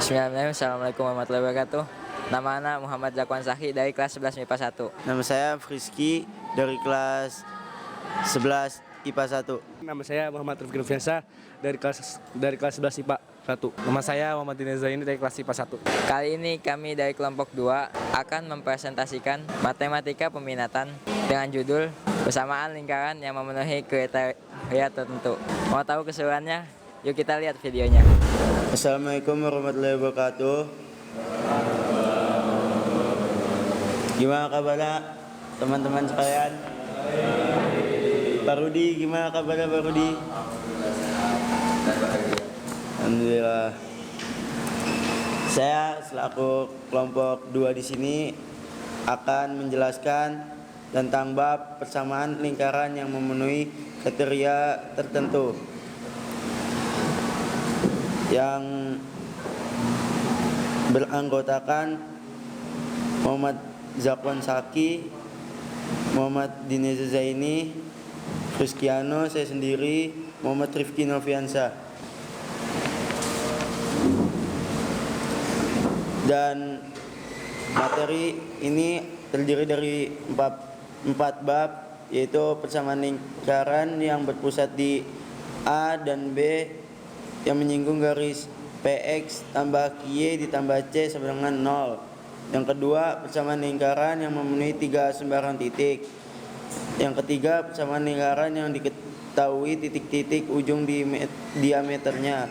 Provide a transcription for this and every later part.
Bismillahirrahmanirrahim. Assalamualaikum warahmatullahi wabarakatuh. Nama anak Muhammad Zakwan Sahi dari kelas 11 MIPA 1. Nama saya Friski dari kelas 11 IPA 1. Nama saya Muhammad Rifki Nufriansa dari kelas 11 IPA 1. Nama saya Muhammad Dina Zaini dari kelas IPA 1. Kali ini kami dari kelompok 2 akan mempresentasikan matematika peminatan dengan judul bersamaan lingkaran yang memenuhi kriteria tertentu. Mau tahu keseruannya? Yuk kita lihat videonya. Assalamualaikum warahmatullahi wabarakatuh. Gimana kabarnya teman-teman sekalian? Pak Rudi, gimana kabarnya Pak Rudi? Alhamdulillah. Saya selaku kelompok 2 di sini akan menjelaskan tentang bab persamaan lingkaran yang memenuhi kriteria tertentu yang beranggotakan Muhammad Zakwan Saki, Muhammad Dineza Zaini, Friskiano, saya sendiri, Muhammad Rifki Noviansa. Dan materi ini terdiri dari empat bab, yaitu persamaan lingkaran yang berpusat di A dan B yang menyinggung garis PX tambah QY ditambah C sama dengan 0. Yang kedua, persamaan lingkaran yang memenuhi 3 sembarang titik. Yang ketiga, persamaan lingkaran yang diketahui titik-titik ujung diameternya.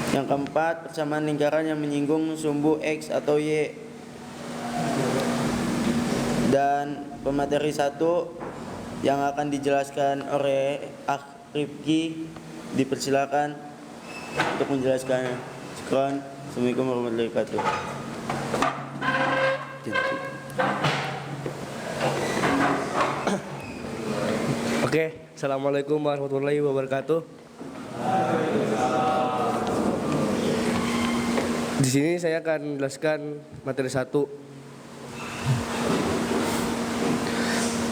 Yang keempat, persamaan lingkaran yang menyinggung sumbu X atau Y. Dan pemateri 1 yang akan dijelaskan oleh Akh Rifki, dipersilakan untuk menjelaskannya. Sekian. Assalamualaikum warahmatullahi wabarakatuh. Oke, Assalamualaikum warahmatullahi wabarakatuh. Di sini saya akan menjelaskan materi 1.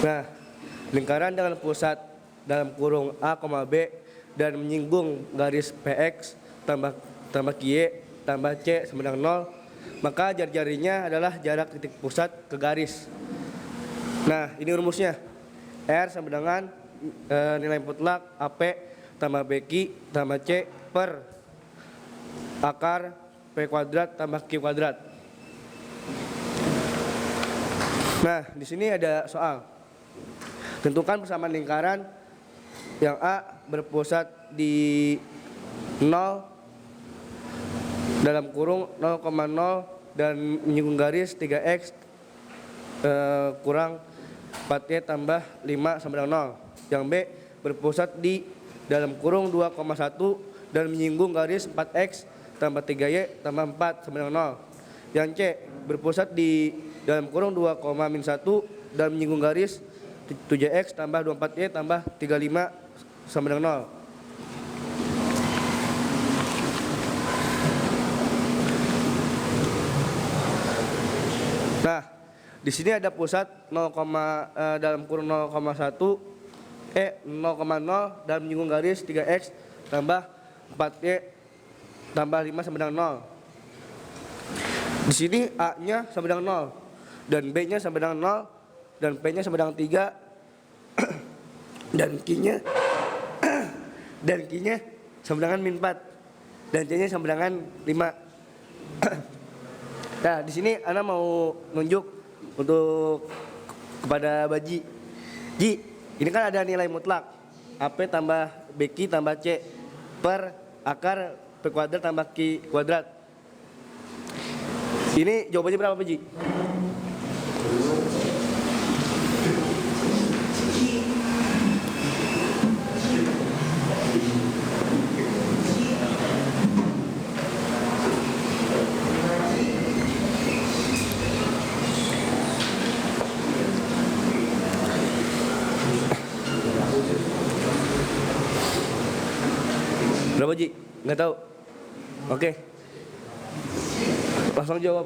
Nah, lingkaran dengan pusat dalam kurung A, B dan menyinggung garis PX tambah QY tambah C sama dengan 0, maka jari-jarinya adalah jarak titik pusat ke garis. Nah, ini rumusnya. R sama dengan nilai mutlak AP tambah BQ tambah C per akar P kuadrat tambah Q kuadrat. Nah, di sini ada soal. Tentukan persamaan lingkaran yang A berpusat di 0 dalam kurung 0,0 dan menyinggung garis 3x kurang 4y tambah 5 sama dengan 0. Yang B berpusat di dalam kurung 2,1 dan menyinggung garis 4x tambah 3y tambah 4 sama dengan 0. Yang C berpusat di dalam kurung 2,-1 dan menyinggung garis 7x tambah 24y tambah 35 sama dengan 0. Nah, di sini ada pusat 0, dalam kurung 0,1 0,0 dan menyinggung garis 3x tambah 4y tambah 5 sama dengan 0. Di sini A-nya sama dengan 0 dan B-nya sama dengan 0 dan P-nya sama dengan 3 dan Q-nya sama dengan -4 dan C-nya sama dengan 5. Nah, di sini Ana mau nunjuk untuk kepada Baji. Ji, ini kan ada nilai mutlak AP tambah BQ tambah C per akar P kuadrat tambah Q kuadrat. Ini jawabannya berapa, Baji? Berapa, Ji? Nggak tahu. Oke. Langsung jawab.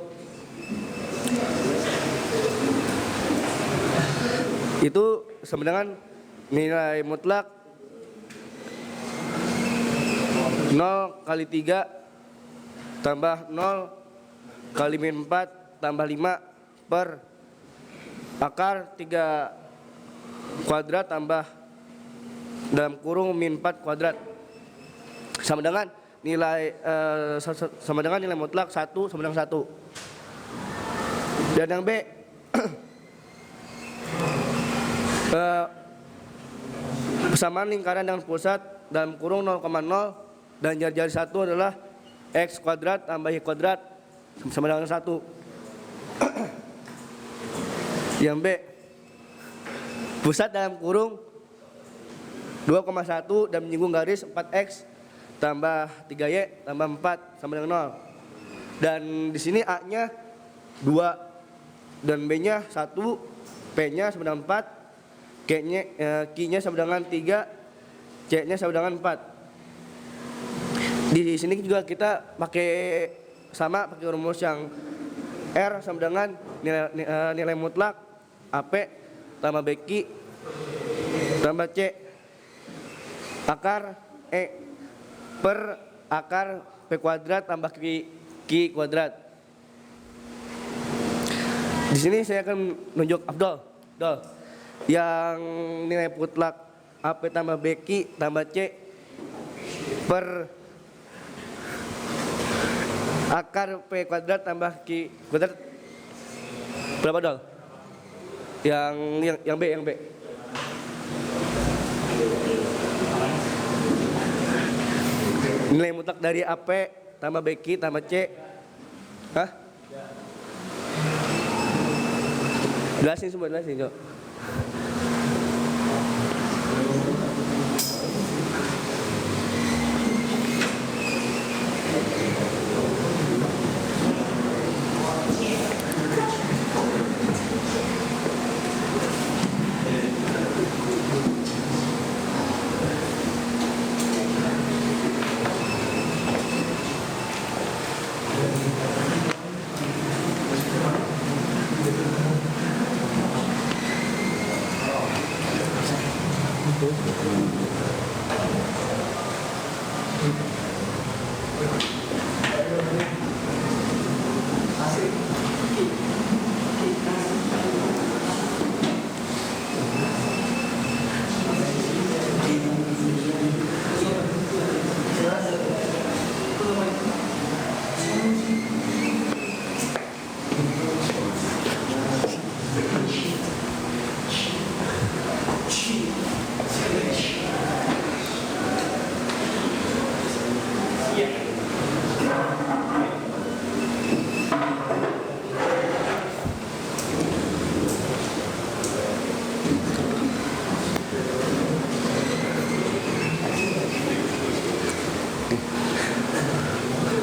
Itu sama dengan nilai mutlak 0 kali 3 tambah 0 kali min 4 tambah 5 per akar 3 kuadrat tambah dalam kurung min 4 kuadrat sama dengan nilai nilai mutlak 1 sama dengan 1. Dan yang B persamaan lingkaran dengan pusat dalam kurung 0,0 dan jari-jari 1 adalah x kuadrat tambah y kuadrat sama dengan 1. Yang B, pusat dalam kurung 2,1 dan menyinggung garis 4x tambah 3y tambah 4 sama dengan 0. Dan di sini A-nya 2 dan B-nya 1, P-nya sama dengan 4, Q-nya sama dengan 3, C-nya sama dengan 4. Di sini juga kita pakai rumus yang R sama dengan nilai mutlak AP tambah BQ tambah C akar E per akar P kuadrat tambah Q kuadrat. Di sini saya akan menunjuk Abdul. Yang nilai mutlak AP tambah BQ tambah C per akar P kuadrat tambah Q kuadrat berapa, Dol? Yang B. Nilai mutlak dari AP tambah BQ tambah C. Hah? Jelasin, Cok.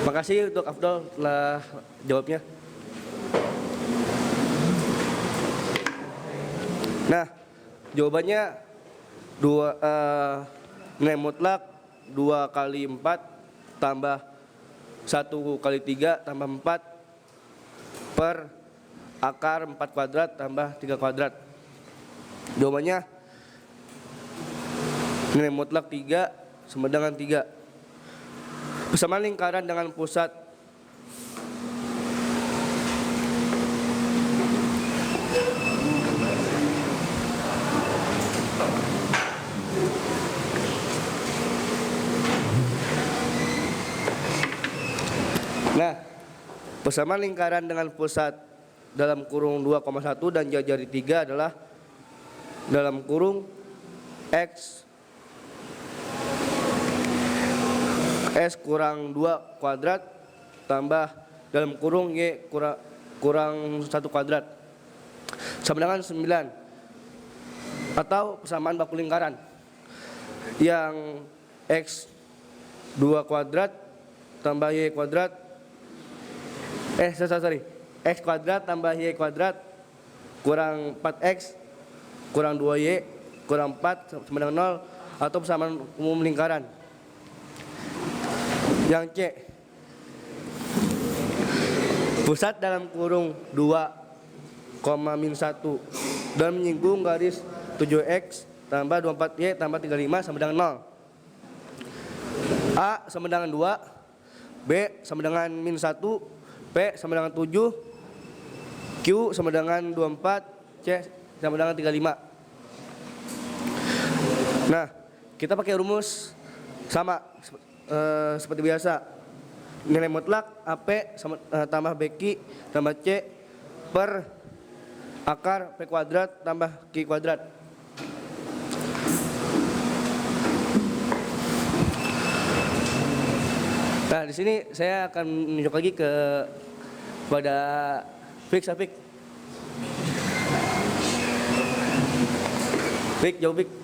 Makasih untuk Afdol telah jawabnya. Nah, jawabannya nilai mutlak 2 kali 4 tambah 1 kali 3 tambah 4 per akar 4 kuadrat tambah 3 kuadrat. Jawabannya nilai mutlak 3 sama dengan 3. Persamaan lingkaran dengan pusat persamaan lingkaran dengan pusat dalam kurung 2,1 dan jari 3 adalah dalam kurung X kurang 2 kuadrat tambah dalam kurung Y kurang 1 kuadrat sama dengan 9, atau persamaan baku lingkaran yang X 2 kuadrat tambah Y kuadrat X kuadrat tambah Y kuadrat kurang 4X kurang 2Y kurang 4 sama dengan 0, atau persamaan umum lingkaran. Yang C, pusat dalam kurung 2, min 1 dan menyinggung garis 7X tambah 24Y tambah 35 sama dengan 0. A sama dengan 2, B sama dengan min 1, P sama dengan 7, Q sama dengan 24, C sama dengan 35. Nah, kita pakai rumus sama seperti biasa. Nilai mutlak AP sama, tambah BQ tambah C per akar P kuadrat tambah Q kuadrat. Nah, di sini saya akan menunjuk lagi kepada Fik, Safik. Fik, jauh Fik.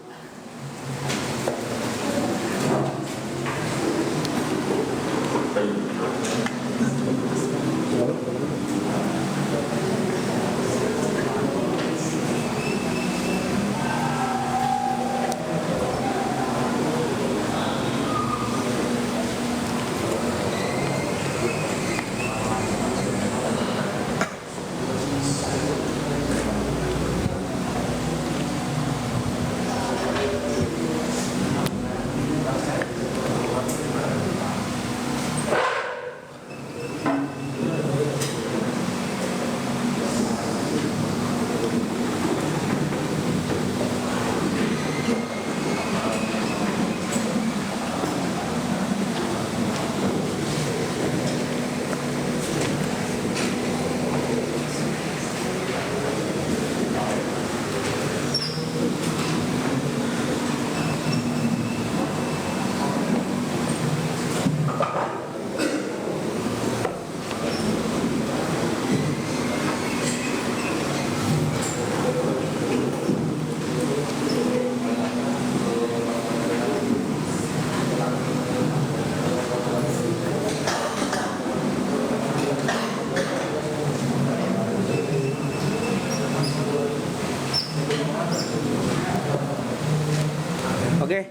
Oke,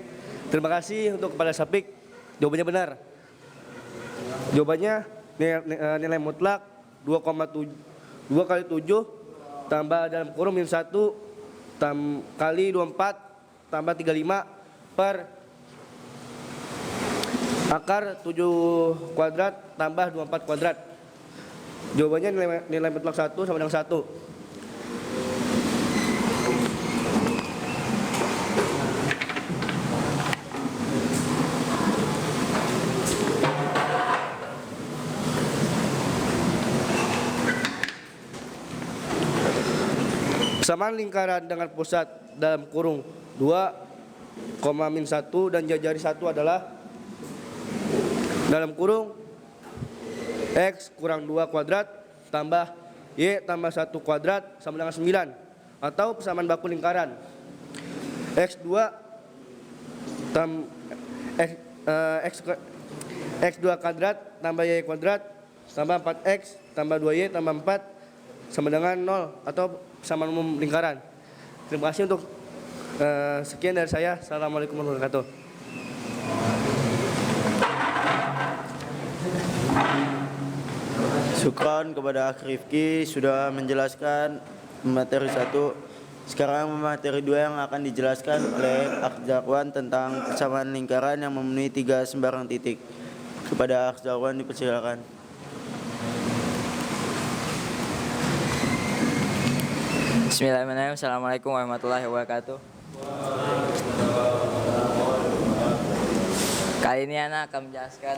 terima kasih untuk kepada Sapik. Jawabannya benar. Jawabannya nilai mutlak 2,7 2 kali 7 tambah dalam kurung min 1 kali 24 tambah 35 per akar 7 kuadrat tambah 24 kuadrat. Jawabannya nilai mutlak 1 sama dengan 1. Persamaan lingkaran dengan pusat dalam kurung 2, min 1 dan jari 1 adalah dalam kurung X kurang 2 kuadrat tambah Y tambah 1 kuadrat sama dengan 9. Atau persamaan baku lingkaran X2 X2 kuadrat tambah Y kuadrat tambah 4X tambah 2Y tambah 4 sama dengan 0 atau persamaan umum lingkaran. Terima kasih untuk sekian dari saya. Assalamualaikum warahmatullahi wabarakatuh. Syukran kepada Akh Rifki sudah menjelaskan materi 1. Sekarang materi 2 yang akan dijelaskan oleh Akh Jarwan tentang persamaan lingkaran yang memenuhi 3 sembarang titik. Kepada Akh Jarwan dipersilakan. Bismillahirrahmanirrahim. Assalamualaikum warahmatullahi wabarakatuh. Kali ini Ana akan menjelaskan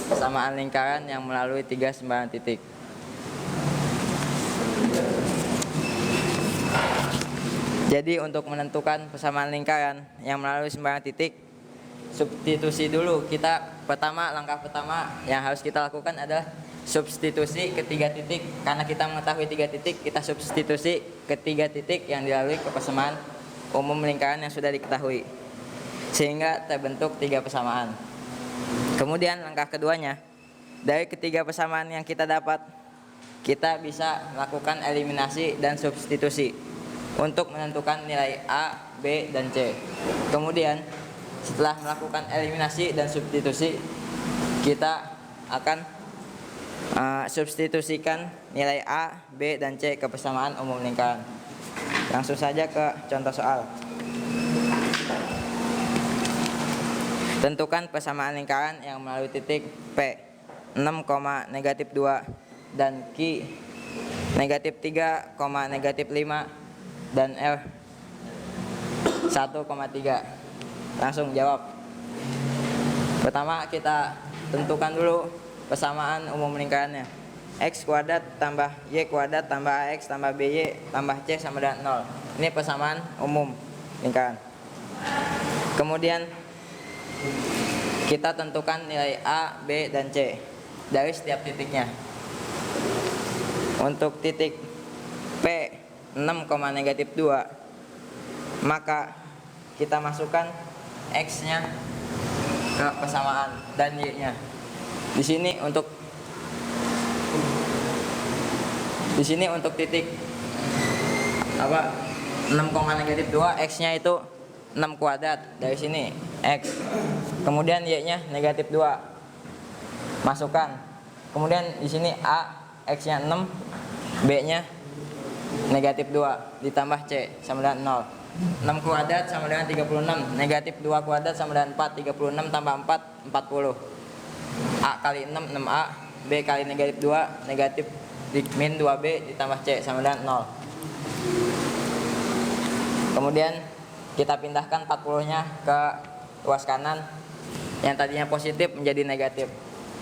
persamaan lingkaran yang melalui 3 sembarang titik. Jadi untuk menentukan persamaan lingkaran yang melalui sembarang titik, substitusi dulu. Langkah pertama yang harus kita lakukan adalah substitusi ke 3 titik. Karena kita mengetahui 3 titik, kita substitusi ke 3 titik yang dilalui ke persamaan umum lingkaran yang sudah diketahui, sehingga terbentuk 3 persamaan. Kemudian langkah keduanya, dari ketiga persamaan yang kita dapat, kita bisa melakukan eliminasi dan substitusi untuk menentukan nilai A, B, dan C. Kemudian setelah melakukan eliminasi dan substitusi, kita akan substitusikan nilai A, B, dan C ke persamaan umum lingkaran. Langsung saja ke contoh soal. Tentukan persamaan lingkaran yang melalui titik P. negatif 2, dan Q negatif 3, negatif 5, dan R 1,3. Langsung jawab. Pertama kita tentukan dulu persamaan umum lingkarannya. X kuadrat tambah Y kuadrat tambah AX tambah BY tambah C sama dengan 0. Ini persamaan umum lingkaran. Kemudian kita tentukan nilai A, B, dan C dari setiap titiknya. Untuk titik P 6, negatif 2, maka kita masukkan X-nya ke persamaan dan Y-nya. Di sini untuk titik 6, negatif 2, X-nya itu 6 kuadrat. Dari sini X. Kemudian Y-nya negatif 2. Masukkan. Kemudian di sini A, X-nya 6, B-nya negatif 2 ditambah C sama dengan 0. 6 kuadrat sama dengan 36. Negatif 2 kuadrat sama dengan 4. 36 tambah 4, 40. A kali 6, 6A. B kali negatif 2, negatif min 2B ditambah C sama dengan 0. Kemudian kita pindahkan 40-nya ke ruas kanan. Yang tadinya positif menjadi negatif.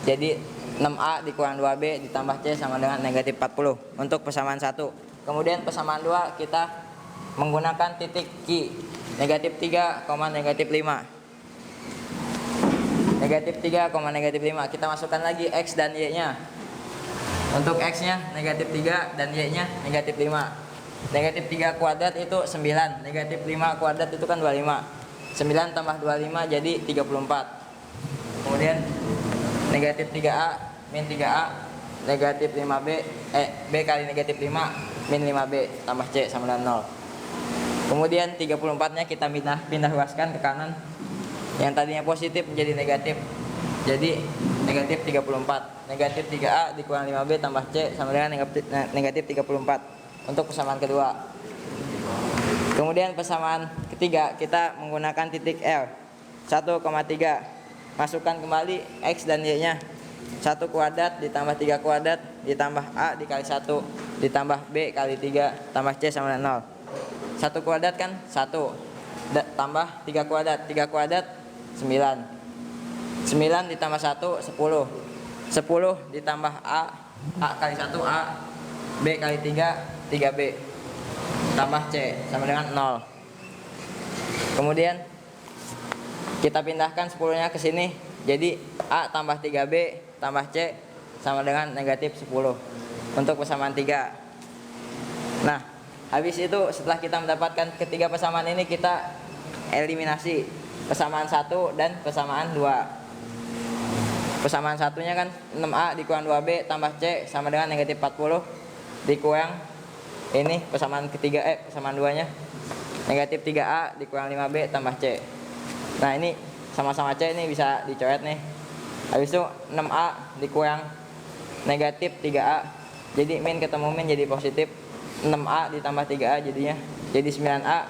Jadi 6A dikurang 2B ditambah C sama dengan negatif 40 untuk persamaan 1. Kemudian persamaan 2 kita menggunakan titik Q negatif 3, negatif 5. Negatif 3, negatif 5. Kita masukkan lagi X dan Y-nya. Untuk X-nya negatif 3 dan Y-nya negatif 5. Negatif 3 kuadrat itu 9. Negatif 5 kuadrat itu kan 25. 9 tambah 25 jadi 34. Kemudian negatif 3A min 3A negatif 5B B kali negatif 5 min 5B tambah C sama dengan 0. Kemudian 34-nya kita pindah ruaskan ke kanan. Yang tadinya positif menjadi negatif. Jadi negatif 34. Negatif 3A dikurang 5B tambah C sama dengan negatif 34 untuk persamaan kedua. Kemudian persamaan ketiga kita menggunakan titik L 1,3. Masukkan kembali X dan Y-nya. 1 kuadrat ditambah 3 kuadrat ditambah A dikali 1 ditambah B kali 3 tambah C sama dengan 0. 1 kuadrat kan 1 tambah 3 kuadrat. 3 kuadrat 9. 9 ditambah 1 10. 10 ditambah A kali 1 A B kali 3 3B tambah C sama dengan 0. Kemudian kita pindahkan 10-nya ke sini. Jadi A tambah 3B tambah C sama dengan negatif 10 untuk persamaan 3. Nah, habis itu setelah kita mendapatkan ketiga persamaan ini kita eliminasi persamaan 1 dan persamaan 2. Persamaan satunya kan 6A dikurang 2B tambah C sama dengan negatif 40 dikurang ini persamaan ketiga persamaan 2-nya negatif 3A dikurang 5B tambah C. Nah, ini sama-sama C ini bisa dicoret nih. Habis itu 6A dikurang negatif 3A. Jadi min ketemu min jadi positif. 6A ditambah 3A jadinya jadi 9A.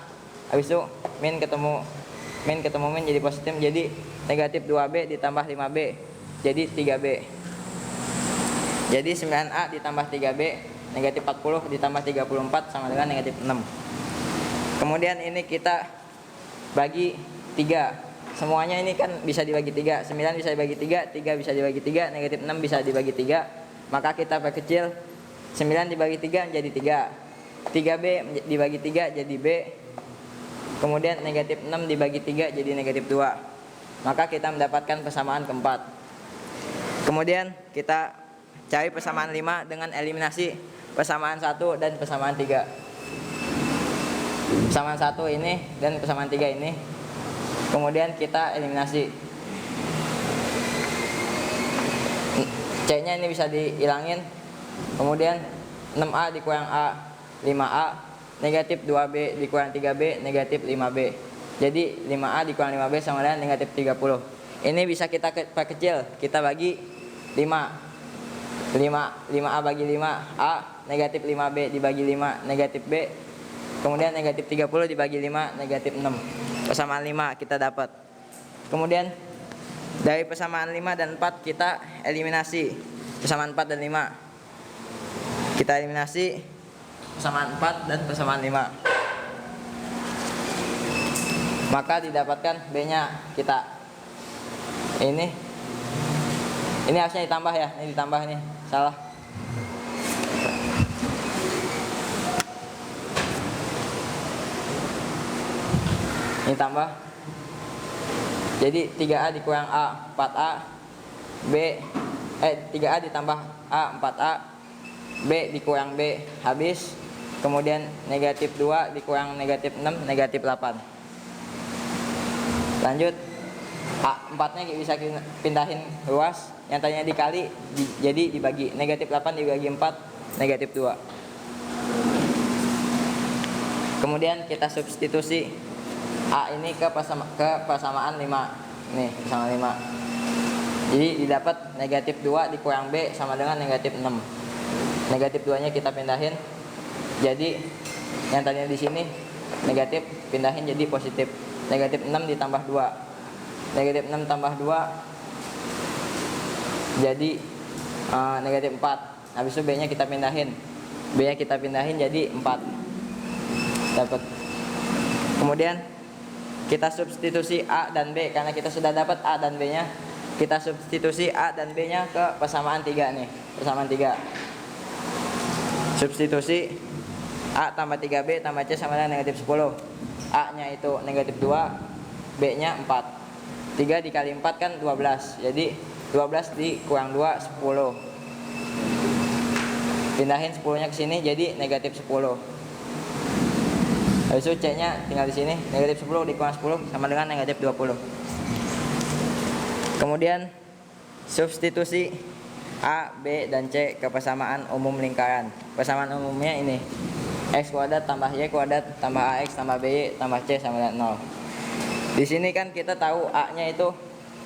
Habis itu min ketemu min jadi positif jadi negatif 2B ditambah 5B jadi 3B. Jadi 9A ditambah 3B negatif 40 ditambah 34 sama dengan negatif 6. Kemudian ini kita bagi 3. Semuanya ini kan bisa dibagi 3. 9 bisa dibagi 3, 3 bisa dibagi 3, negatif 6 bisa dibagi 3. Maka kita perkecil 9 dibagi 3 jadi 3. 3B dibagi 3 jadi B. Kemudian negatif 6 dibagi 3 jadi negatif 2. Maka kita mendapatkan persamaan keempat. Kemudian kita cari persamaan 5 dengan eliminasi persamaan 1 dan persamaan 3. Persamaan 1 ini dan persamaan 3 ini. Kemudian kita eliminasi. C-nya ini bisa dihilangin. Kemudian 6A dikurang A 5A negatif 2B dikurang 3B negatif 5B. Jadi 5A dikurang 5B sama dengan negatif 30. Ini bisa kita perkecil. Kita bagi 5 5A bagi 5A negatif 5B dibagi 5 negatif B. Kemudian negatif 30 dibagi 5 negatif 6. Persamaan 5 kita dapat. Kemudian Dari persamaan 5 dan 4 kita eliminasi. Persamaan 4 dan 5. Kita eliminasi persamaan 4 dan persamaan 5. Maka didapatkan B-nya kita. Ini harusnya ditambah ya. Ini ditambah nih. Salah. Ini tambah. Jadi 3A dikurang A 4A, 3A ditambah A 4A, B dikurang B habis. Kemudian negatif 2 dikurang negatif 6, negatif 8. Lanjut, A 4 nya bisa pindahin luas. Yang tadinya dikali jadi dibagi. Negatif 8 dibagi 4, negatif 2. Kemudian kita substitusi A ini ke persamaan 5. Nih, persamaan 5. Jadi didapat negatif 2 dikurang B sama dengan negatif 6. Negatif 2 nya kita pindahin. Jadi yang tadinya di sini negatif pindahin jadi positif. Negatif 6 ditambah 2. Negatif 6 tambah 2 jadi negatif 4. Habis itu B nya kita pindahin. B nya kita pindahin jadi 4. Dapat. Kemudian kita substitusi A dan B karena kita sudah dapat A dan B nya. Kita substitusi A dan B nya ke persamaan 3 nih. Persamaan 3. Substitusi A tambah 3B tambah C sama dengan negatif 10. A nya itu negatif 2, B nya 4. 3 dikali 4 kan 12. Jadi 12 dikurang 2, 10. Pindahin 10 nya ke sini jadi negatif 10. Habis itu C nya tinggal di sini. Negatif 10 dikurang 10 sama dengan negatif 20. Kemudian substitusi A, B, dan C ke persamaan umum lingkaran. Persamaan umumnya ini. X kuadrat tambah Y kuadrat tambah AX tambah BY tambah C sama dengan 0. Di sini kan kita tahu A nya itu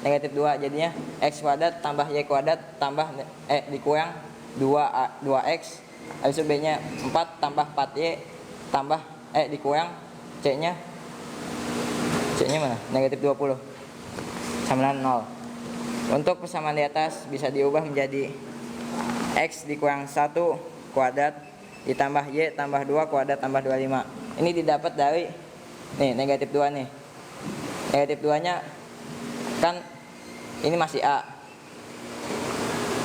negatif 2. Jadinya X kuadrat tambah Y kuadrat tambah dikurang 2X. Habis itu B nya 4 tambah 4Y tambah dikurang C nya mana? Negatif 20 sama dengan 0. Untuk persamaan di atas bisa diubah menjadi X dikurang 1 kuadrat ditambah Y tambah 2 kuadrat tambah 25. Ini didapat dari nih negatif 2 nih. Negatif 2 nya kan ini masih A.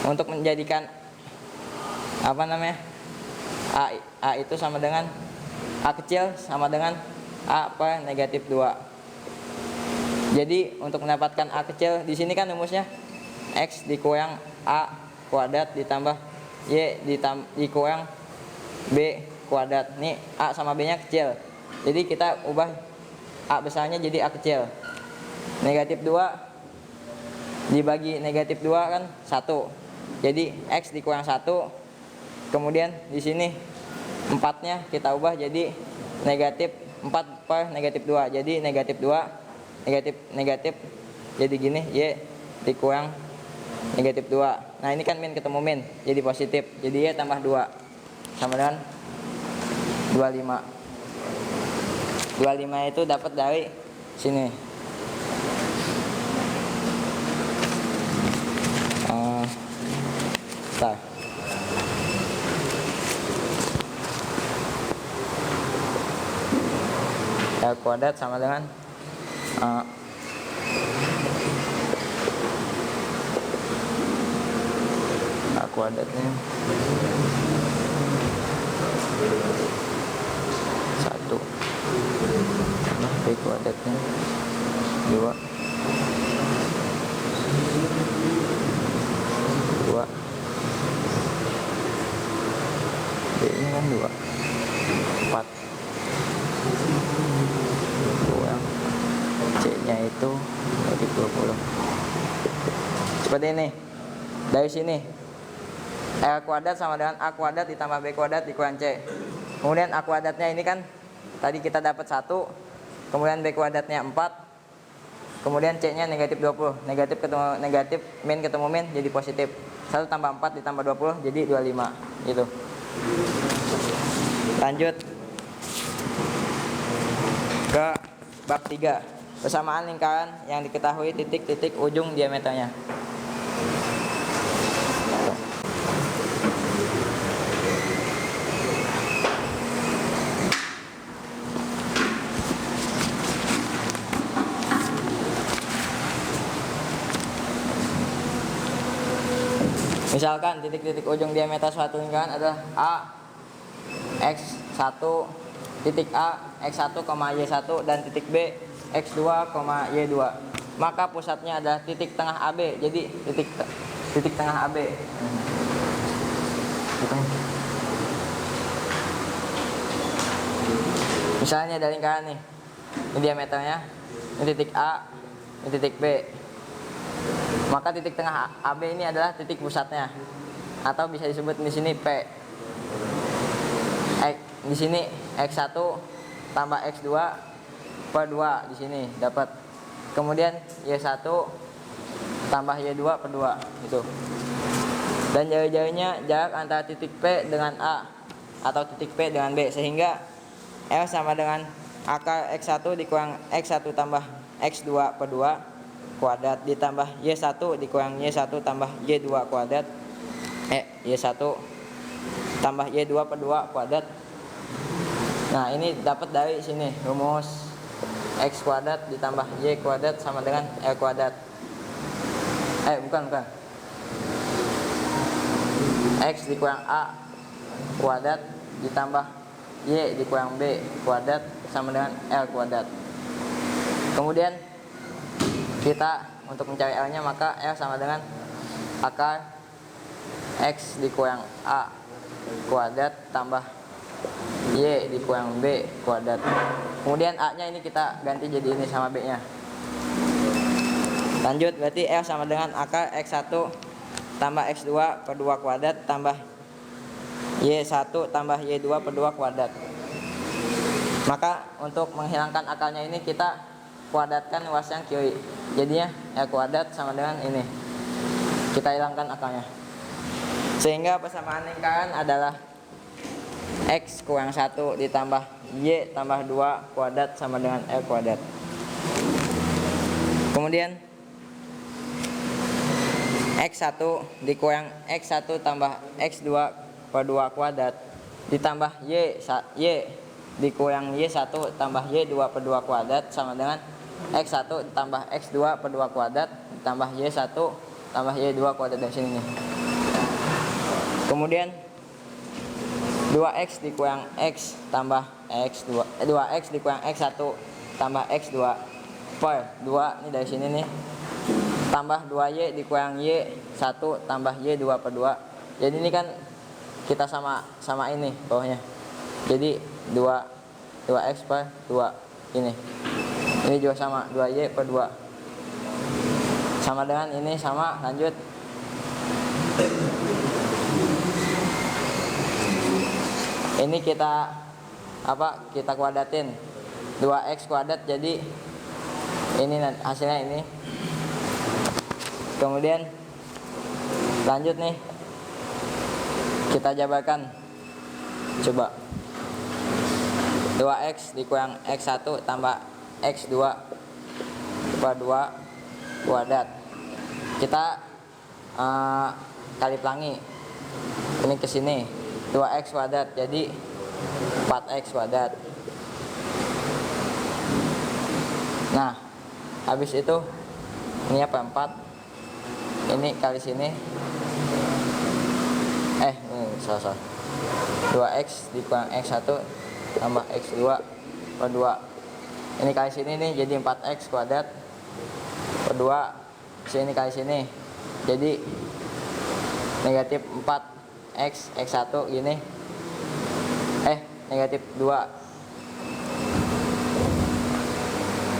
Untuk menjadikan A itu sama dengan A kecil sama dengan A per negatif 2. Jadi untuk mendapatkan A kecil di sini kan rumusnya X dikurang A kuadrat ditambah Y dikurang B kuadrat. Nih A sama B nya kecil. Jadi kita ubah A besarnya jadi A kecil. Negatif 2 dibagi negatif 2 kan 1. Jadi X dikurang 1. Kemudian di sini 4-nya kita ubah jadi negatif 4 per negatif 2. Jadi negatif 2 negatif jadi gini, Y dikurang negatif 2. Nah ini kan min ketemu min jadi positif. Jadi Y tambah 2 sama dengan 25. 25 itu dapat dari sini. Bentar. R kuadrat sama dengan A kuadratnya 1 B kuadratnya 2 B ini kan 2 4 kurang C nya itu negatif 20. Seperti ini. Dari sini R kuadrat sama dengan A kuadrat ditambah B kuadrat dikurang C. Kemudian A kuadratnya ini kan tadi kita dapat 1. Kemudian B kuadratnya 4. Kemudian C nya negatif 20. Negatif ketemu negatif, min ketemu min jadi positif. 1 tambah 4 ditambah 20 jadi 25 gitu. Lanjut ke bab 3. persamaan lingkaran yang diketahui titik-titik ujung diameternya. Misalkan titik-titik ujung diameter suatu lingkaran adalah A, X1, titik A, X1, Y1, dan titik B, X2, Y2. Maka pusatnya adalah titik tengah AB. Jadi titik tengah AB. Misalnya ada lingkaran nih, ini diameternya, ini titik A, ini titik B. Maka titik tengah AB ini adalah titik pusatnya, atau bisa disebut di sini P. Di sini X1 tambah X2 per 2 di sini dapat. Kemudian Y1 tambah Y2 per 2 itu. Dan jari-jarinya jarak antara titik P dengan A atau titik P dengan B, sehingga L sama dengan akar X1 dikurang X1 tambah X2 per 2 kuadrat ditambah Y1 dikurang Y1 tambah Y2 kuadrat Y1 tambah Y2 per 2 kuadrat. Nah, ini dapat dari sini rumus X kuadrat ditambah Y kuadrat sama dengan L kuadrat. Bukan X dikurang A kuadrat ditambah Y dikurang B kuadrat sama dengan L kuadrat. Kemudian kita untuk mencari L nya, maka L sama dengan akar X dikurang A kuadrat tambah Y dikurang B kuadrat. Kemudian A nya ini kita ganti jadi ini sama B nya. Lanjut, berarti L sama dengan akar X1 tambah X2 per 2 kuadrat tambah Y1 tambah Y2 per 2 kuadrat. Maka untuk menghilangkan akarnya ini kita kuadratkan luas yang kiri. Jadinya L kuadrat sama dengan ini. Kita hilangkan akarnya. Sehingga persamaan lingkaran adalah X kurang 1 ditambah Y tambah 2 kuadrat sama dengan L kuadrat. Kemudian X1 dikurang X1 tambah X2 per 2 kuadrat ditambah Y dikurang Y1 tambah Y2 per 2 kuadrat sama dengan X1 tambah X2 per 2 kuadrat ditambah Y1 tambah Y2 kuadrat dari sini nih. Kemudian 2X dikurang X tambah X2 2X dikurang X1 tambah X2 per 2 ini dari sini nih, tambah 2Y dikurang Y1 tambah Y2 per 2. Jadi ini kan kita sama ini bawahnya. Jadi 2X per 2 ini. Ini juga sama 2Y per 2. Sama dengan ini sama, lanjut. Ini kita kita kuadratin 2X kuadrat, jadi ini hasilnya ini. Kemudian lanjut nih, kita jabarkan. Coba 2X dikurang X1 tambah X2 per 2 kuadrat. Kita kali pelangi ini ke sini, 2X kuadrat jadi 4X kuadrat. Nah, habis itu ini 4, ini kali sini, salah 2X dikurang X1 tambah X2 per 2. Ini kali sini nih jadi 4X kuadrat per 2. Sini kali sini jadi negatif 4X X1 gini. Negatif 2.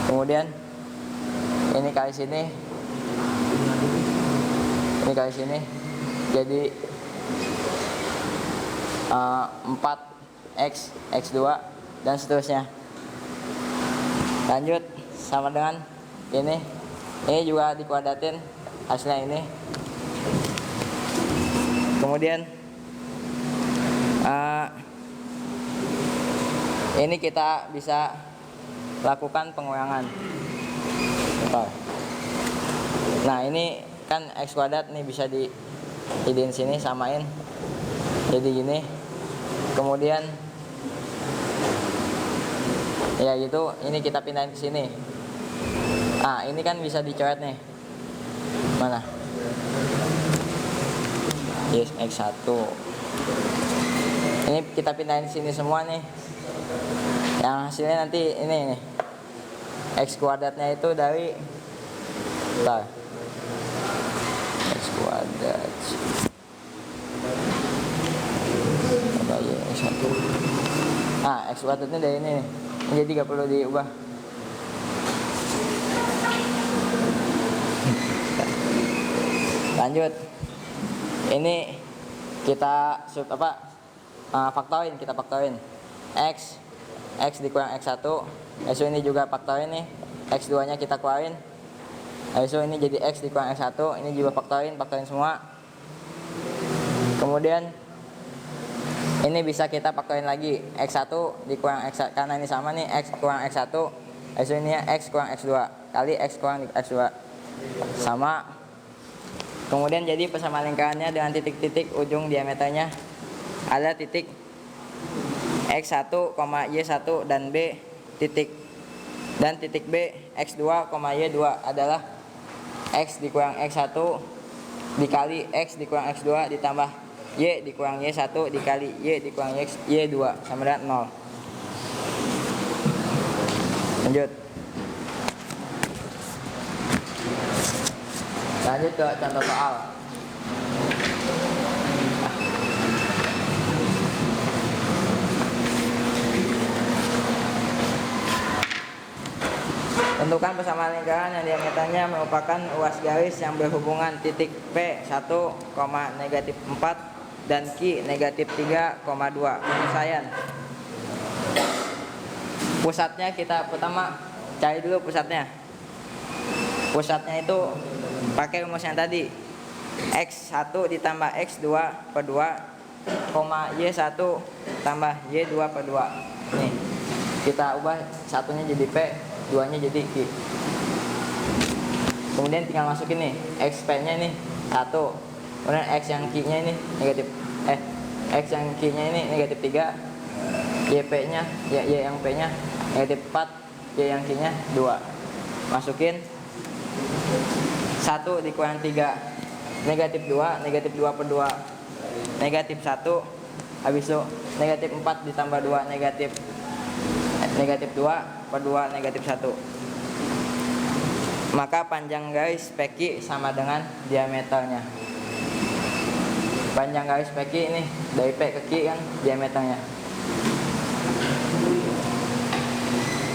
Kemudian ini kali sini, ini kali sini jadi 4X X2 dan seterusnya. Lanjut sama dengan ini juga dikuadratin, hasilnya ini. Kemudian ini kita bisa lakukan pengurangan. Bentar. Nah ini kan X kuadrat nih bisa dijadiin sini, samain jadi gini. Kemudian ya gitu, ini kita pindahin ke sini. Nah ini kan bisa dicoret nih. Mana? Yes, X1. Ini kita pindahin sini semua nih. Yang hasilnya nanti ini nih. X kuadratnya itu dari bentar. X kuadrat Y X1. Nah, X kuadratnya dari ini nih. Jadi gak perlu diubah. Lanjut. Ini kita faktorin, kita faktorin. X dikurang X1. Hasil ini juga faktorin nih. X2 nya kita keluarin. Hasil ini jadi X dikurang X1. Ini juga faktorin semua. Kemudian ini bisa kita faktorin lagi. X1 dikurang X1, karena ini sama nih, X kurang X1. Hasil ini X kurang X2 kali X kurang X2 sama. Kemudian jadi persamaan lingkarannya dengan titik-titik ujung diameternya ada titik X1, Y1 dan B titik, dan titik B X2, Y2 adalah X dikurang X1 dikali X dikurang X2 ditambah Y dikurang Y1 dikali Y dikurang Y2 sama dengan 0. Lanjut ke contoh soal. Tentukan persamaan lingkaran yang diameternya merupakan ruas garis yang berhubungan titik P 1, negatif 4 dan Q negatif 3,2. Penyelesaian. Pusatnya kita pertama cari dulu pusatnya. Pusatnya itu pakai rumus yang tadi. X1 ditambah X2 per 2, Y1 tambah Y2 per 2. Nih, kita ubah satunya jadi P, 2-nya jadi Q. Kemudian tinggal masukin nih XP-nya ini 1. Kemudian X yang Q-nya ini negatif X yang Q-nya ini negatif 3. YP-nya Y yang P-nya negatif 4, Y yang Q-nya 2. Masukin 1 dikurang 3, negatif 2, negatif 2 per 2, negatif 1. Habis itu negatif 4 ditambah 2, negatif 2 per 2, negatif 1. Maka panjang garis PQ sama dengan diameternya. Panjang garis PQ ini dari P ke Q kan diameternya.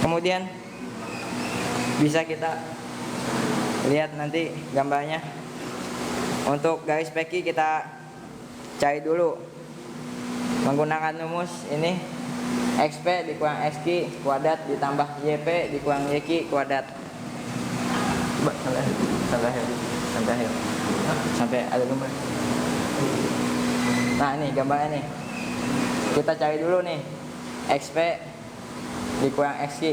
Kemudian bisa kita lihat nanti gambarnya. Untuk garis PQ kita cari dulu menggunakan rumus ini. XP dikurang XQ kuadrat ditambah YP dikurang YQ kuadrat. Coba sampai ada gambar. Nah ini gambarnya nih. Kita cari dulu nih XP dikurang XQ.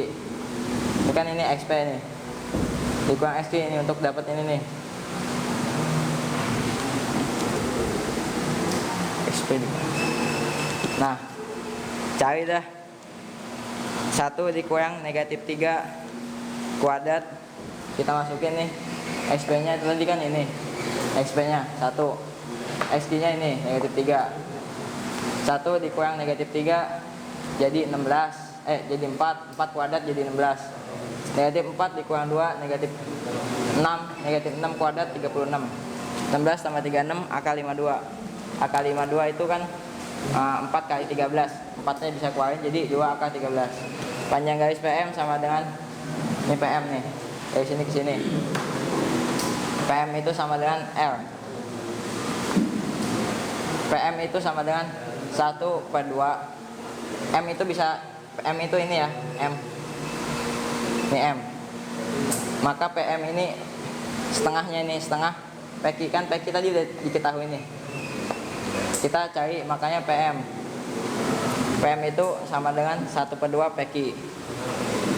Ini kan ini XP nih. Dikurang XQ ini untuk dapat ini nih. XP dikurang. Nah, cari dah 1 dikurang negatif 3 kuadrat. Kita masukin nih XP nya itu tadi kan ini XP nya 1, XQ nya ini negatif 3. 1 dikurang negatif 3 jadi 16, jadi 4 kuadrat jadi 16. Negatif 4 dikurang 2 negatif 6, negatif 6 kuadrat 36. 16 tambah 36 akar 52. Akar 52 itu kan 4 kali 13. 4-nya bisa keluarin jadi 2 akar 13. Panjang garis PM sama dengan ini PM nih. Dari sini ke sini. PM itu sama dengan R. PM itu sama dengan 1 per 2. M itu bisa, M itu ini ya, M. Ini M. Maka PM ini setengahnya ini, setengah PQ kan PQ tadi udah diketahui nih. Kita cari makanya PM. PM itu sama dengan 1 per 2 PQ.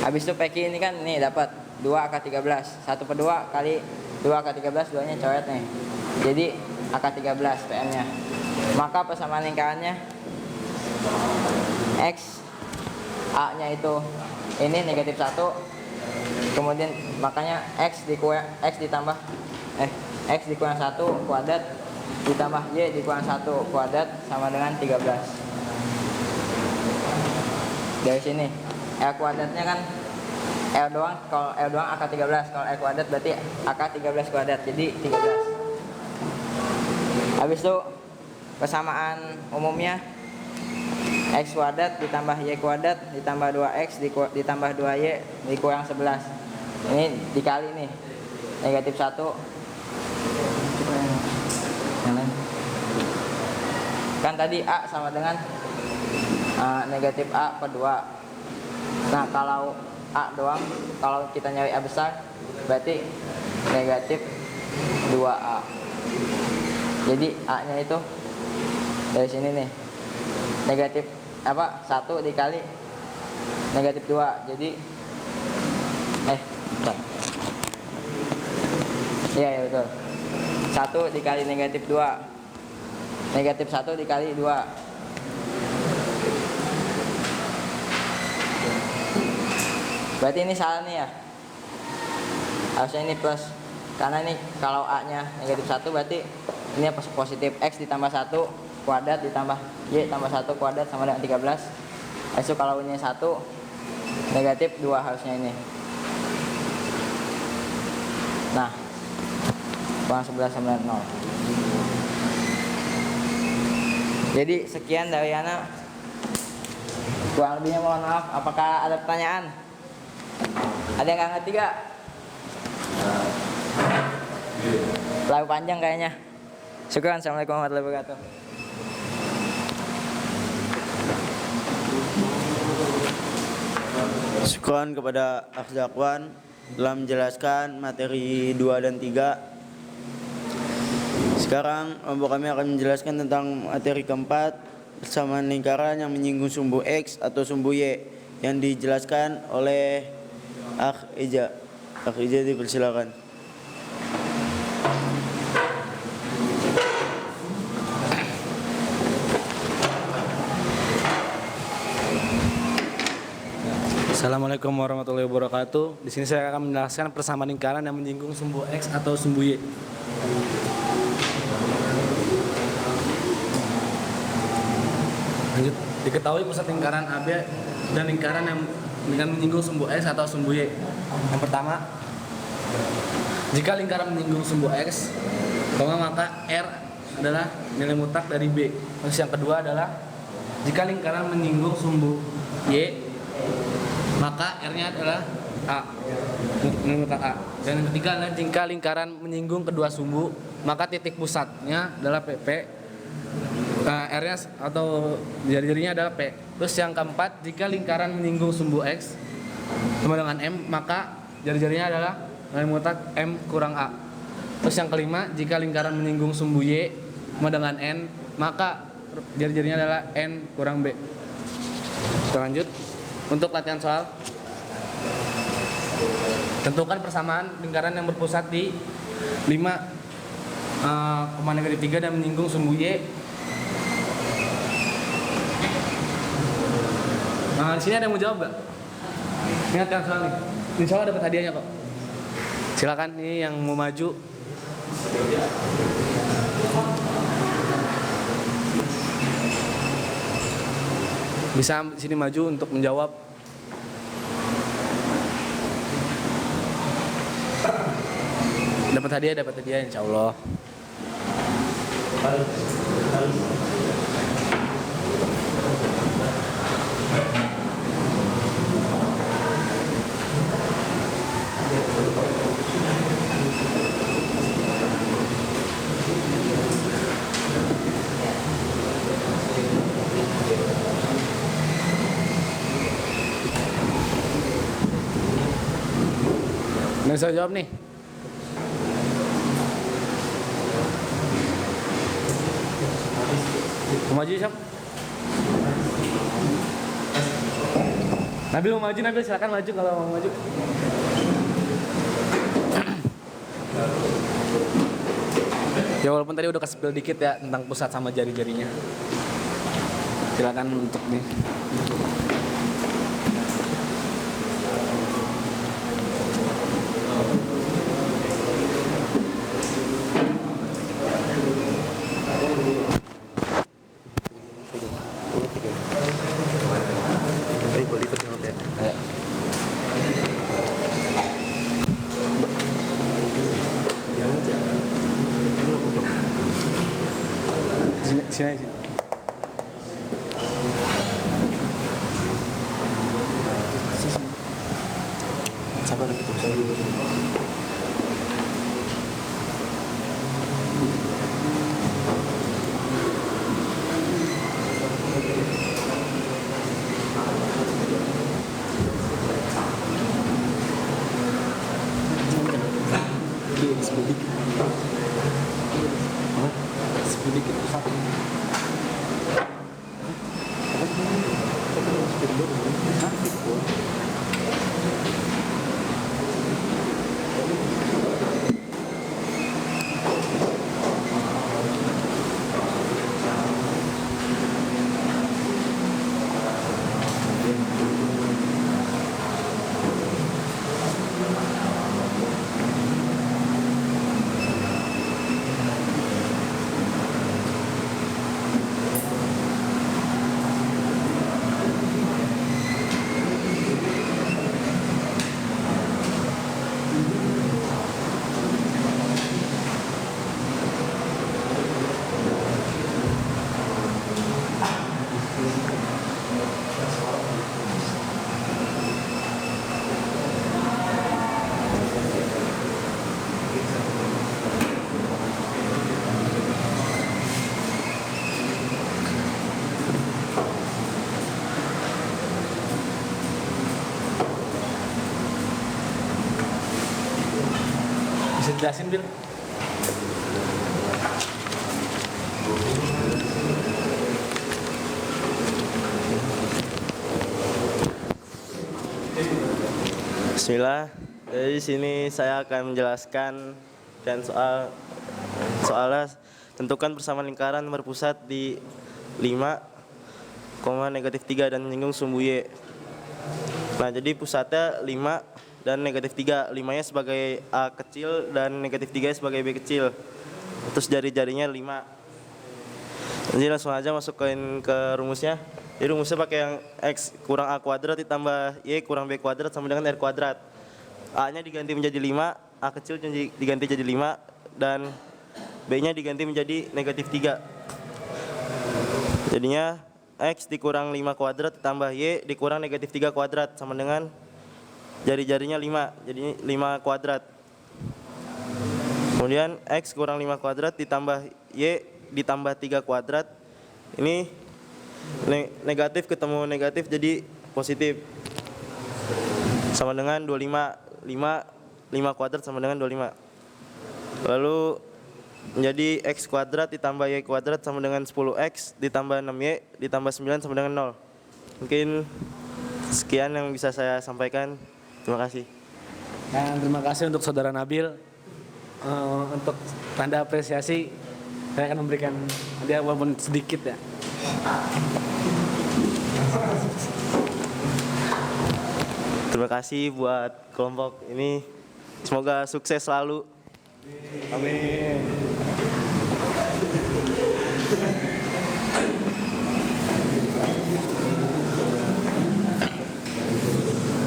Habis itu PQ ini kan nih dapat 2 akar 13. 1 per 2 kali 2 akar 13, 2 nya coret nih. Jadi akar 13 PM nya. Maka persamaan lingkarannya X A nya itu ini negatif 1. Kemudian makanya X ditambah X dikurang 1 kuadrat ditambah Y dikurang 1 kuadrat sama dengan 13. Dari sini L kuadratnya kan L doang, kalau L doang akar 13, kalau L kuadrat berarti akar 13 kuadrat, jadi 13. Habis itu persamaan umumnya X kuadrat ditambah Y kuadrat ditambah 2X ditambah 2Y dikurang 11. Ini dikali nih, negatif 1 kan tadi A sama dengan negatif A per 2. Nah kalau A doang, kalau kita nyari A besar berarti negatif 2A. Jadi A nya itu dari sini nih, negatif 1 dikali negatif 2. Jadi iya betul, 1 dikali negatif 2, negatif 1 dikali 2. Berarti ini salah nih ya, harusnya ini plus, karena ini kalau A nya negatif 1 berarti ini positif. X ditambah 1 kuadrat ditambah Y tambah 1 kuadrat sama dengan 13. Itu kalau ini 1 negatif 2 harusnya ini. Nah kurang 11 sama dengan 0. Jadi sekian dari Yana, kurang lebihnya mohon maaf. Apakah ada pertanyaan? Ada yang nggak ngerti gak? Terlalu panjang kayaknya. Syukran. Assalamualaikum warahmatullahi wabarakatuh. Syukran kepada Akh Zakwan telah menjelaskan materi 2 dan 3. Sekarang kami akan menjelaskan tentang materi keempat, persamaan lingkaran yang menyinggung sumbu X atau sumbu Y, yang dijelaskan oleh Akh Ija. Akh Ija dipersilakan. Assalamualaikum warahmatullahi wabarakatuh. Di sini saya akan menjelaskan persamaan lingkaran yang menyinggung sumbu X atau sumbu Y. Lanjut. Diketahui pusat lingkaran AB dan lingkaran yang dengan menyinggung sumbu X atau sumbu Y. Yang pertama, jika lingkaran menyinggung sumbu X, maka R adalah nilai mutlak dari B. Terus yang kedua adalah jika lingkaran menyinggung sumbu Y, maka R-nya adalah A, nilai mutlak A. Dan yang ketiga adalah jika lingkaran menyinggung kedua sumbu, maka titik pusatnya adalah PP. R-nya atau jari-jarinya adalah P. Terus yang keempat, jika lingkaran menyinggung sumbu X sama dengan M, maka jari-jarinya adalah nilai mutlak M kurang A. Terus yang kelima, jika lingkaran menyinggung sumbu Y sama dengan N, maka jari-jarinya adalah N kurang B. Kita lanjut. Untuk latihan soal, tentukan persamaan lingkaran yang berpusat di 5,3 dan menyinggung sumbu Y. Nah, di sini ada yang mau jawab gak? Ingat kan soal nih. Insya Allah dapat hadiahnya kok. Silakan nih yang mau maju. Bisa di sini maju untuk menjawab. Dapat hadiah insya Allah. Nggak bisa jawab nih. Mau maju siap? Nabil mau maju, Nabil silakan maju kalau mau maju. Ya walaupun tadi udah kasih spill dikit ya tentang pusat sama jari-jarinya. Silakan untuk nih. Sini. Sabar gitu. Bisa jelasin, Bil? Bismillah. Dari sini saya akan menjelaskan dan soalnya tentukan persamaan lingkaran berpusat di 5, -3 dan menyinggung sumbu Y. Nah, jadi pusatnya 5 dan -3. 5-nya sebagai A kecil dan -3 sebagai B kecil. Terus jari-jarinya 5. Jadi langsung aja masukin ke rumusnya. Jadi rumusnya pakai yang X kurang A kuadrat ditambah Y kurang B kuadrat sama dengan R kuadrat. A-nya diganti menjadi 5, A kecil diganti jadi 5, dan B-nya diganti menjadi -3. Jadinya X dikurang 5 kuadrat ditambah Y dikurang -3 kuadrat sama dengan jari-jarinya 5, jadi 5 kuadrat. Kemudian X kurang 5 kuadrat ditambah Y ditambah 3 kuadrat. Ini negatif ketemu negatif jadi positif. Sama dengan 25. 5 kuadrat sama dengan 25. Lalu menjadi X kuadrat ditambah Y kuadrat sama dengan 10X ditambah 6Y ditambah 9 sama dengan 0. Mungkin sekian yang bisa saya sampaikan. Terima kasih. Dan terima kasih untuk Saudara Nabil. Untuk tanda apresiasi saya akan memberikan hadiah walaupun sedikit ya. Terima kasih buat kelompok ini. Semoga sukses selalu. Amin.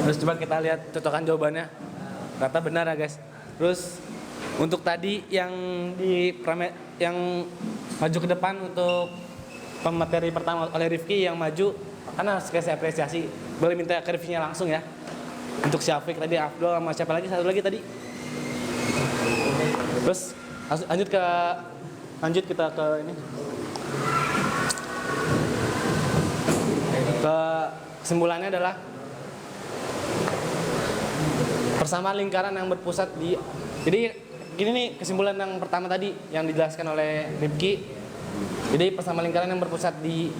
Terus coba kita lihat cocokan jawabannya. Ternyata benar ya guys. Terus untuk tadi yang yang maju ke depan untuk pemateri pertama oleh Rifki yang maju, karena saya apresiasi. Boleh minta ke Rifki-nya langsung ya. Untuk Syafiq tadi, Abdul sama siapa lagi? Satu lagi tadi. Terus lanjut kita ke ini. Kesimpulannya adalah persamaan lingkaran yang berpusat di. Jadi gini nih kesimpulan yang pertama tadi yang dijelaskan oleh Rifki. Jadi persamaan lingkaran yang berpusat di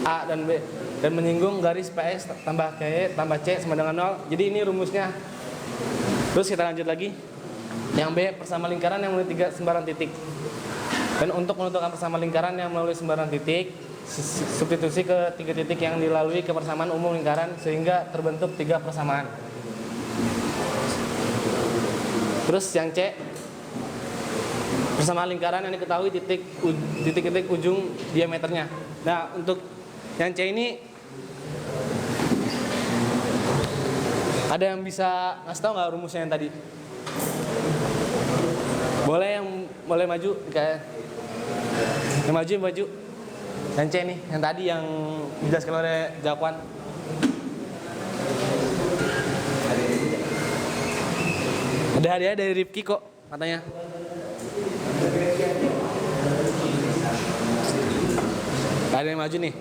A dan B dan menyinggung garis PX tambah K tambah C sama dengan 0. Jadi ini rumusnya. Terus kita lanjut lagi. Yang B persamaan lingkaran yang memiliki 3 sembarang titik. Dan untuk menentukan persamaan lingkaran yang melalui sembarang titik, substitusi ke 3 titik yang dilalui ke persamaan umum lingkaran sehingga terbentuk 3 persamaan. Terus yang C, persamaan lingkaran yang diketahui titik-titik ujung diameternya. Nah, untuk yang C ini ada yang bisa ngasih tahu nggak rumusnya yang tadi? Boleh maju kayak yang maju. Yang C nih, yang tadi yang dijelaskan oleh Jakwan. Ada hadiah dari Rifki kok katanya. Ada yang maju nih.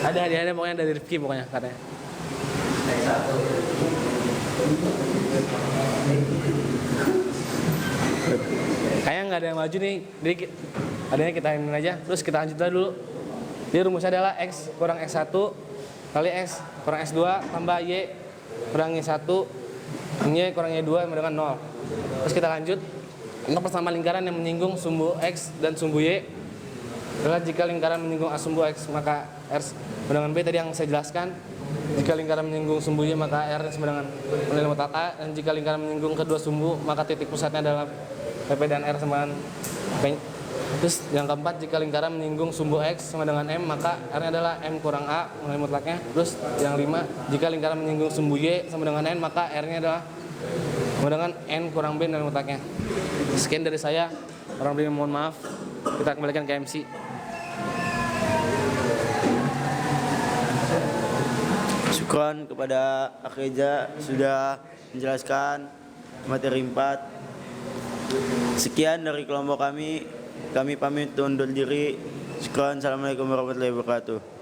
Ada hadiahnya pokoknya dari Rifki pokoknya katanya. Kayaknya nggak ada yang maju nih, jadi adanya kita ini aja. Terus kita lanjut dulu. Jadi rumusnya adalah X kurang X1 kali X kurang X2 tambah Y kurang Y1 Y kurang Y2 sama dengan 0. Terus kita lanjut. Untuk persamaan lingkaran yang menyinggung sumbu X dan sumbu Y adalah jika lingkaran menyinggung A sumbu X maka R sama dengan B tadi yang saya jelaskan. Jika lingkaran menyinggung sumbu Y maka R sama dengan nilai mutlak A, dan jika lingkaran menyinggung kedua sumbu maka titik pusatnya adalah PP dan R sama dengan P. Terus yang keempat, jika lingkaran menyinggung sumbu X sama dengan M maka R-nya adalah M kurang A nilai mutlaknya. Terus yang 5, jika lingkaran menyinggung sumbu Y sama dengan N maka R-nya adalah sama dengan N kurang B nilai mutlaknya. Sekian dari saya, orang beli mohon maaf. Kita kembalikan ke MC. Syukron kepada Akreja sudah menjelaskan materi 4. Sekian dari kelompok kami. Kami pamit undur diri. Syukron. Assalamualaikum warahmatullahi wabarakatuh.